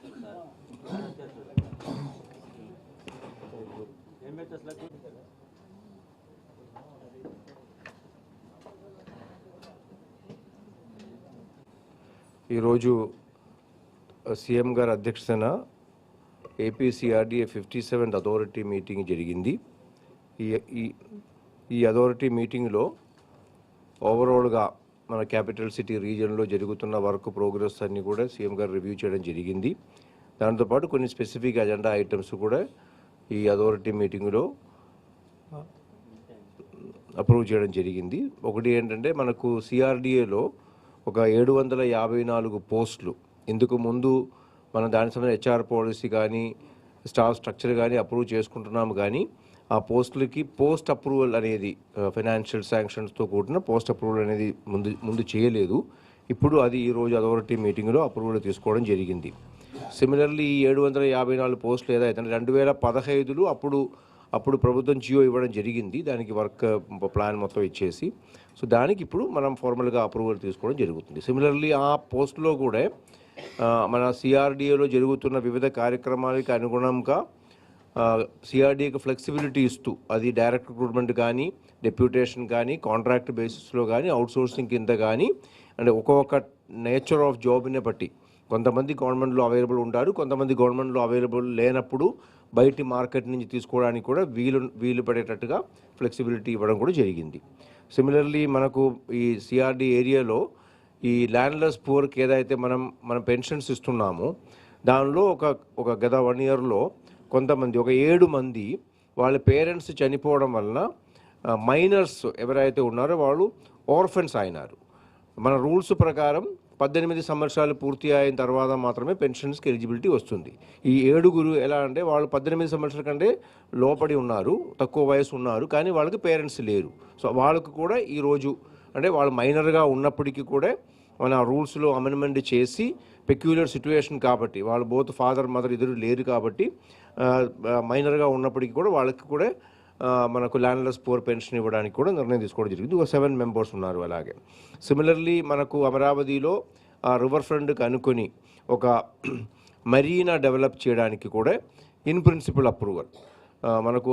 ఈరోజు సీఎం గారి అధ్యక్షతన ఏపీసీఆర్డీఏ 57th అథారిటీ మీటింగ్ జరిగింది. ఈ అథారిటీ మీటింగ్లో ఓవరాల్గా మన క్యాపిటల్ సిటీ రీజియన్లో జరుగుతున్న వర్క్ ప్రోగ్రెస్ అన్ని కూడా సీఎం గారు రివ్యూ చేయడం జరిగింది. దాంతోపాటు కొన్ని స్పెసిఫిక్ అజెండా ఐటమ్స్ కూడా ఈ అథారిటీ మీటింగ్లో అప్రూవ్ చేయడం జరిగింది. ఒకటి ఏంటంటే మనకు సిఆర్డీఏలో ఒక 754 పోస్టులు ఇందుకు ముందు మనం దానికి సంబంధించిన హెచ్ఆర్ పాలసీ కానీ స్టాఫ్ స్ట్రక్చర్ కానీ అప్రూవ్ చేసుకుంటున్నాము. కానీ ఆ పోస్టులకి పోస్ట్ అప్రూవల్ అనేది ఫైనాన్షియల్ శాంక్షన్స్తో కూడిన పోస్ట్ అప్రూవల్ అనేది ముందు చేయలేదు. ఇప్పుడు అది ఈరోజు అథారిటీ మీటింగ్లో అప్రూవల్ తీసుకోవడం జరిగింది. సిమిలర్లీ ఈ 754 పోస్టులు ఏదైతే 2015లో అప్పుడు ప్రభుత్వం జియో ఇవ్వడం జరిగింది. దానికి వర్క్ ప్లాన్ మొత్తం ఇచ్చేసి సో దానికి ఇప్పుడు మనం ఫార్మల్గా అప్రూవల్ తీసుకోవడం జరుగుతుంది. సిమిలర్లీ ఆ పోస్టులో కూడా మన సిఆర్డీఏలో జరుగుతున్న వివిధ కార్యక్రమాలకు అనుగుణంగా సిఆర్డీఏకి ఫ్లెక్సిబిలిటీ ఇస్తూ అది డైరెక్ట్ రిక్రూట్మెంట్ కానీ డెప్యూటేషన్ కానీ కాంట్రాక్ట్ బేసిస్లో కానీ అవుట్సోర్సింగ్ కింద కానీ అంటే ఒక్కొక్క నేచర్ ఆఫ్ జాబ్ని బట్టి కొంతమంది గవర్నమెంట్లో అవైలబుల్ ఉంటారు, కొంతమంది గవర్నమెంట్లో అవైలబుల్ లేనప్పుడు బయటి మార్కెట్ నుంచి తీసుకోవడానికి కూడా వీలు పడేటట్టుగా ఫ్లెక్సిబిలిటీ ఇవ్వడం కూడా జరిగింది. సిమిలర్లీ మనకు ఈ సిఆర్డీ ఏరియాలో ఈ ల్యాండ్లెస్ పూర్కి ఏదైతే మనం పెన్షన్స్ ఇస్తున్నామో దానిలో ఒక గత 1 yearలో కొంతమంది ఒక 7 మంది వాళ్ళ పేరెంట్స్ చనిపోవడం వలన మైనర్స్ ఎవరైతే ఉన్నారో వాళ్ళు ఆర్ఫన్స్ అయినారు. మన రూల్స్ ప్రకారం 18 సంవత్సరాలు పూర్తి అయిన తర్వాత మాత్రమే పెన్షన్స్కి ఎలిజిబిలిటీ వస్తుంది. ఈ 7 ఎలా అంటే వాళ్ళు 18 సంవత్సరాల కంటే లోపడి ఉన్నారు, తక్కువ వయసు ఉన్నారు, కానీ వాళ్ళకి పేరెంట్స్ లేరు. సో వాళ్ళకు కూడా ఈరోజు అంటే వాళ్ళు మైనర్గా ఉన్నప్పటికీ కూడా మన రూల్స్లో అమెండ్మెంట్ చేసి పెక్యులర్ సిచ్యువేషన్ కాబట్టి వాళ్ళు బోత్ ఫాదర్ మదర్ ఇద్దరు లేరు కాబట్టి మైనర్గా ఉన్నప్పటికీ కూడా వాళ్ళకి కూడా మనకు ల్యాండ్లెస్ పూర్ పెన్షన్ ఇవ్వడానికి కూడా నిర్ణయం తీసుకోవడం జరిగింది. ఒక 7 members ఉన్నారు. అలాగే సిమిలర్లీ మనకు అమరావతిలో రివర్ ఫ్రంట్కి అనుకొని ఒక మరీనా డెవలప్ చేయడానికి కూడా ఇన్ ప్రిన్సిపల్ అప్రూవల్ మనకు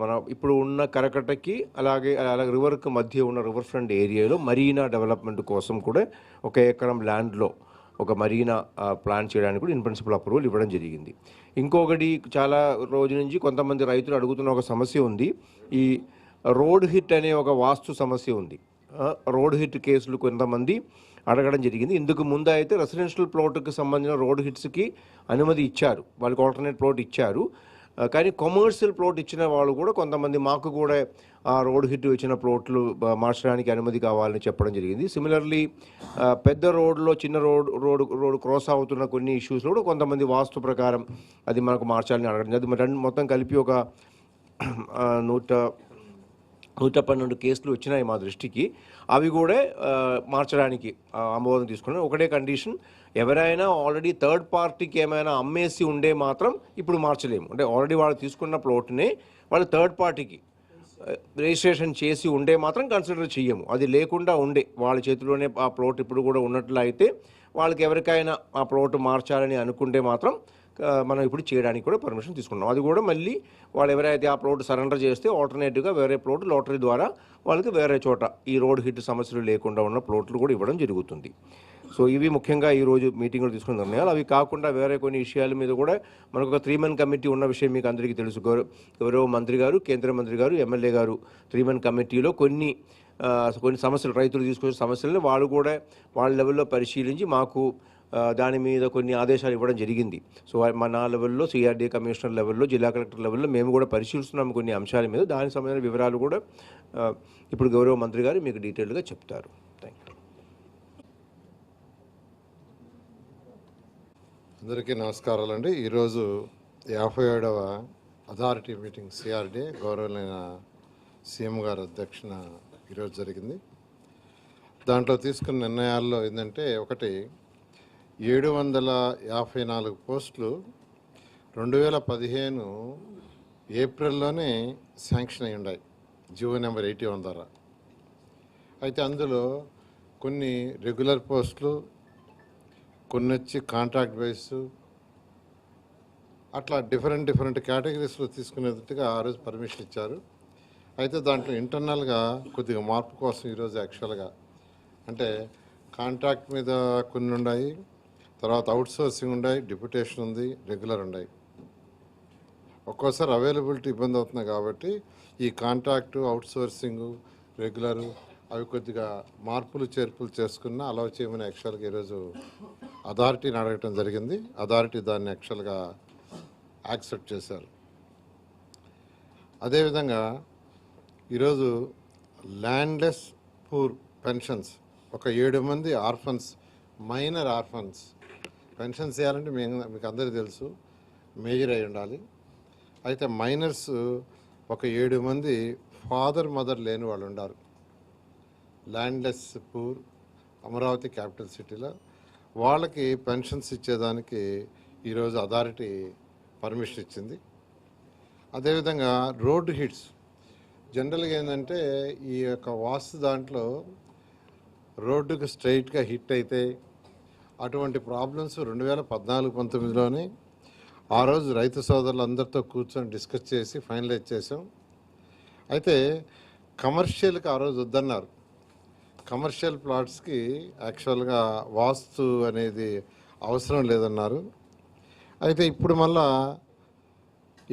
మన ఇప్పుడు ఉన్న కరకట్టకి అలాగే రివర్కి మధ్య ఉన్న రివర్ ఫ్రంట్ ఏరియాలో మరీనా డెవలప్మెంట్ కోసం కూడా 1 ఎకరం ల్యాండ్లో ఒక మరీనా ప్లాన్ చేయడానికి కూడా ఇన్ ప్రిన్సిపల్ అప్రూవల్ ఇవ్వడం జరిగింది. ఇంకొకటి చాలా రోజు నుంచి కొంతమంది రైతులు అడుగుతున్న ఒక సమస్య ఉంది. ఈ రోడ్ హిట్ అనే ఒక వాస్తు సమస్య ఉంది. రోడ్ హిట్ కేసులు కొంతమంది అడగడం జరిగింది. ఇందుకు ముందు అయితే రెసిడెన్షియల్ ప్లాట్కి సంబంధించిన రోడ్ హిట్స్కి అనుమతి ఇచ్చారు, వాళ్ళకి ఆల్టర్నేట్ ప్లాట్ ఇచ్చారు. కానీ కమర్షియల్ ప్లాట్ ఇచ్చిన వాళ్ళు కూడా కొంతమంది మాకు కూడా ఆ రోడ్ హిట్ ఇచ్చిన ప్లాట్లు మార్చడానికి అనుమతి కావాలని చెప్పడం జరిగింది. సిమిలర్లీ పెద్ద రోడ్లో చిన్న రోడ్ క్రాస్ అవుతున్న కొన్ని ఇష్యూస్లో కూడా కొంతమంది వాస్తు ప్రకారం అది మనకు మార్చాలని అడగడం. అది మొత్తం కలిపి ఒక 112 కేసులు వచ్చినాయి మా దృష్టికి. అవి కూడా మార్చడానికి ఆమోదం తీసుకున్నాం. ఒకటే కండిషన్, ఎవరైనా ఆల్రెడీ థర్డ్ పార్టీకి ఏమైనా అమ్మేసి ఉండే మాత్రం ఇప్పుడు మార్చలేము. అంటే ఆల్రెడీ వాళ్ళు తీసుకున్న ప్లాట్ని వాళ్ళు థర్డ్ పార్టీకి రిజిస్ట్రేషన్ చేసి ఉండే మాత్రం కన్సిడర్ చేయము. అది లేకుండా ఉండే వాళ్ళ చేతిలోనే ఆ ప్లాట్ ఇప్పుడు కూడా ఉన్నట్లయితే వాళ్ళకి ఎవరికైనా ఆ ప్లాట్ మార్చాలని అనుకుంటే మాత్రం మనం ఇప్పుడు చేయడానికి కూడా పర్మిషన్ తీసుకున్నాం. అది కూడా మళ్ళీ వాళ్ళు ఎవరైతే ఆ ప్లాట్ సరెండర్ చేస్తే ఆల్టర్నేటివ్గా వేరే ప్లాట్ లాటరీ ద్వారా వాళ్ళకి వేరే చోట ఈ రోడ్ హిట్ సమస్యలు లేకుండా ఉన్న ప్లాట్లు కూడా ఇవ్వడం జరుగుతుంది. సో ఇవి ముఖ్యంగా ఈరోజు మీటింగ్లో తీసుకున్న నిర్ణయాలు. అవి కాకుండా వేరే కొన్ని విషయాల మీద కూడా మనకు ఒక 3-man కమిటీ ఉన్న విషయం మీకు అందరికీ తెలుసు. గౌరవ మంత్రి గారు, కేంద్ర మంత్రి గారు, ఎమ్మెల్యే గారు 3-man కమిటీలో కొన్ని సమస్యలు రైతులు తీసుకొచ్చిన సమస్యలను వాళ్ళు కూడా వాళ్ళ లెవెల్లో పరిశీలించి మాకు దాని మీద కొన్ని ఆదేశాలు ఇవ్వడం జరిగింది. సో మన లెవెల్లో సిఆర్డీ కమిషనర్ లెవెల్లో జిల్లా కలెక్టర్ లెవెల్లో మేము కూడా పరిశీలిస్తున్నాము కొన్ని అంశాల మీద. దానికి సంబంధించిన వివరాలు కూడా ఇప్పుడు గౌరవ మంత్రి గారు మీకు డీటెయిల్గా చెప్తారు. Thank you. అందరికీ నమస్కారాలండి. ఈరోజు 57వ అథారిటీ మీటింగ్ సిఆర్డీ గౌరవనీయ సీఎం గారి అధ్యక్షన ఈరోజు జరిగింది. దాంట్లో తీసుకున్న నిర్ణయాల్లో ఏంటంటే, ఒకటి 754 పోస్టులు 2015 ఏప్రిల్లోనే శాంక్షన్ అయి ఉన్నాయి జియో నెంబర్ 81 ద్వారా. అయితే అందులో కొన్ని రెగ్యులర్ పోస్టులు, కొన్ని వచ్చి కాంట్రాక్ట్ బేస్, అట్లా డిఫరెంట్ కేటగిరీస్లో తీసుకునేటట్టుగా ఆ రోజు పర్మిషన్ ఇచ్చారు. అయితే దాంట్లో ఇంటర్నల్గా కొద్దిగా మార్పు కోసం ఈరోజు యాక్చువల్గా అంటే కాంట్రాక్ట్ మీద కొన్ని ఉన్నాయి, తర్వాత అవుట్సోర్సింగ్ ఉన్నాయి, డిప్యుటేషన్ ఉంది, రెగ్యులర్ ఉన్నాయి. ఒక్కోసారి అవైలబిలిటీ ఇబ్బంది అవుతుంది కాబట్టి ఈ కాంట్రాక్టు, అవుట్సోర్సింగ్, రెగ్యులరు అవి కొద్దిగా మార్పులు చేర్పులు చేసుకున్న అలౌ చేయమని యాక్చువల్గా ఈరోజు అథారిటీని అడగటం జరిగింది. అథారిటీ దాన్ని యాక్చువల్గా యాక్సెప్ట్ చేశారు. అదేవిధంగా ఈరోజు ల్యాండ్లెస్ పూర్ పెన్షన్స్ ఒక 7 మంది ఆర్ఫన్స్, మైనర్ ఆర్ఫన్స్ పెన్షన్స్ చేయాలంటే మీకు అందరికీ తెలుసు, మేజర్ అయి ఉండాలి. అయితే మైనర్స్ ఒక 7 మంది ఫాదర్ మదర్ లేని వాళ్ళు ఉన్నారు. ల్యాండ్లెస్ పూర్ అమరావతి క్యాపిటల్ సిటీలో వాళ్ళకి పెన్షన్స్ ఇచ్చేదానికి ఈరోజు అథారిటీ పర్మిషన్ ఇచ్చింది. అదేవిధంగా రోడ్డు హిట్స్ జనరల్గా ఏంటంటే ఈ యొక్క వాస్తు దాంట్లో రోడ్డుకు స్ట్రైట్గా హిట్ అయితే అటువంటి ప్రాబ్లమ్స్ 2014-19లోనే ఆ రోజు రైతు సోదరులందరితో కూర్చొని డిస్కస్ చేసి ఫైనలైజ్ చేసాం. అయితే కమర్షియల్కి ఆ రోజు వద్దన్నారు. కమర్షియల్ ప్లాట్స్కి యాక్చువల్గా వాస్తు అనేది అవసరం లేదన్నారు. అయితే ఇప్పుడు మళ్ళా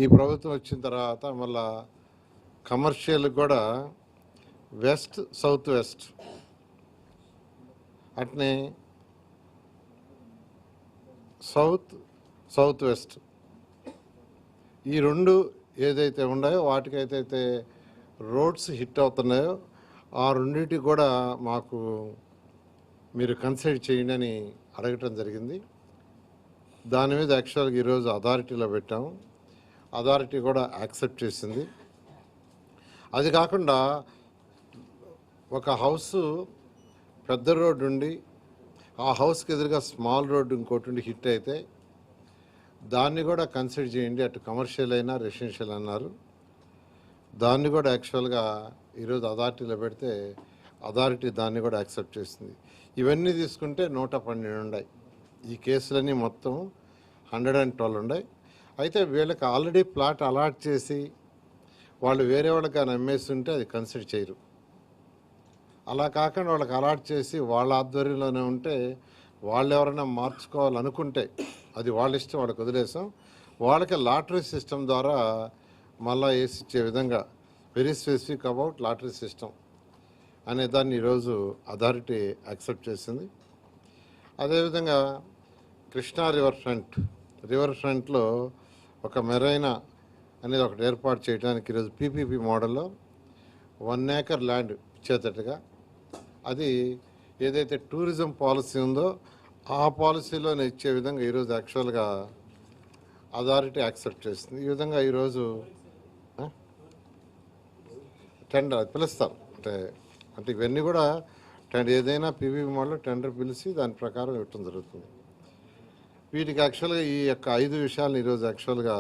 ఈ ప్రభుత్వం వచ్చిన తర్వాత మళ్ళా కమర్షియల్ కూడా వెస్ట్ సౌత్ వెస్ట్ అట్నే సౌత్ వెస్ట్ ఈ రెండు ఏదైతే ఉన్నాయో వాటికైతే రోడ్స్ హిట్ అవుతున్నాయో ఆ రెండింటికి కూడా మాకు మీరు కన్సిడర్ చేయండి అని అడగటం జరిగింది. దాని మీద యాక్చువల్గా ఈరోజు అథారిటీలో పెట్టాము. అథారిటీ కూడా యాక్సెప్ట్ చేసింది. అది కాకుండా ఒక హౌస్ పెద్ద రోడ్డు ఉండి ఆ హౌస్కి ఎదురుగా స్మాల్ రోడ్డు ఇంకోటి ఉండి హిట్ అయితే దాన్ని కూడా కన్సిడర్ చేయండి, అటు కమర్షియల్ అయినా రెసిడెన్షియల్ అన్నారు. దాన్ని కూడా యాక్చువల్గా ఈరోజు అథారిటీలో పెడితే అథారిటీ దాన్ని కూడా యాక్సెప్ట్ చేసింది. ఇవన్నీ తీసుకుంటే 112 ఉన్నాయి. ఈ కేసులన్నీ మొత్తం 112 ఉన్నాయి. అయితే వీళ్ళకి ఆల్రెడీ ప్లాట్ అలాట్ చేసి వాళ్ళు వేరే వాళ్ళకి కానీ అమ్మేస్తుంటే అది కన్సిడర్ చేయరు. అలా కాకుండా వాళ్ళకి అలాట్ చేసి వాళ్ళ ఆధ్వర్యంలోనే ఉంటే వాళ్ళు ఎవరైనా మార్చుకోవాలనుకుంటే అది వాళ్ళ ఇష్టం, వాళ్ళకి వదిలేసాం. వాళ్ళకి లాటరీ సిస్టమ్ ద్వారా మళ్ళా వేసి ఇచ్చే విధంగా very specific about lottery system అనే దాన్ని ఈరోజు అథారిటీ యాక్సెప్ట్ చేసింది. అదేవిధంగా కృష్ణా రివర్ ఫ్రంట్లో ఒక మెరైనా అనేది ఒకటి ఏర్పాటు చేయడానికి ఈరోజు పీపీపీ మోడల్లో 1 acre ల్యాండ్ ఇచ్చేటట్టుగా అది ఏదైతే టూరిజం పాలసీ ఉందో ఆ పాలసీలోనే ఇచ్చే విధంగా ఈరోజు యాక్చువల్గా అథారిటీ యాక్సెప్ట్ చేస్తుంది. ఈ విధంగా ఈరోజు టెండర్ పిలుస్తారు. అంటే ఇవన్నీ కూడా ఏదైనా పీపీపీ మోడల్లో టెండర్ పిలిచి దాని ప్రకారం ఇవ్వటం జరుగుతుంది. వీటికి యాక్చువల్గా ఈ యొక్క 5 విషయాలను ఈరోజు యాక్చువల్గా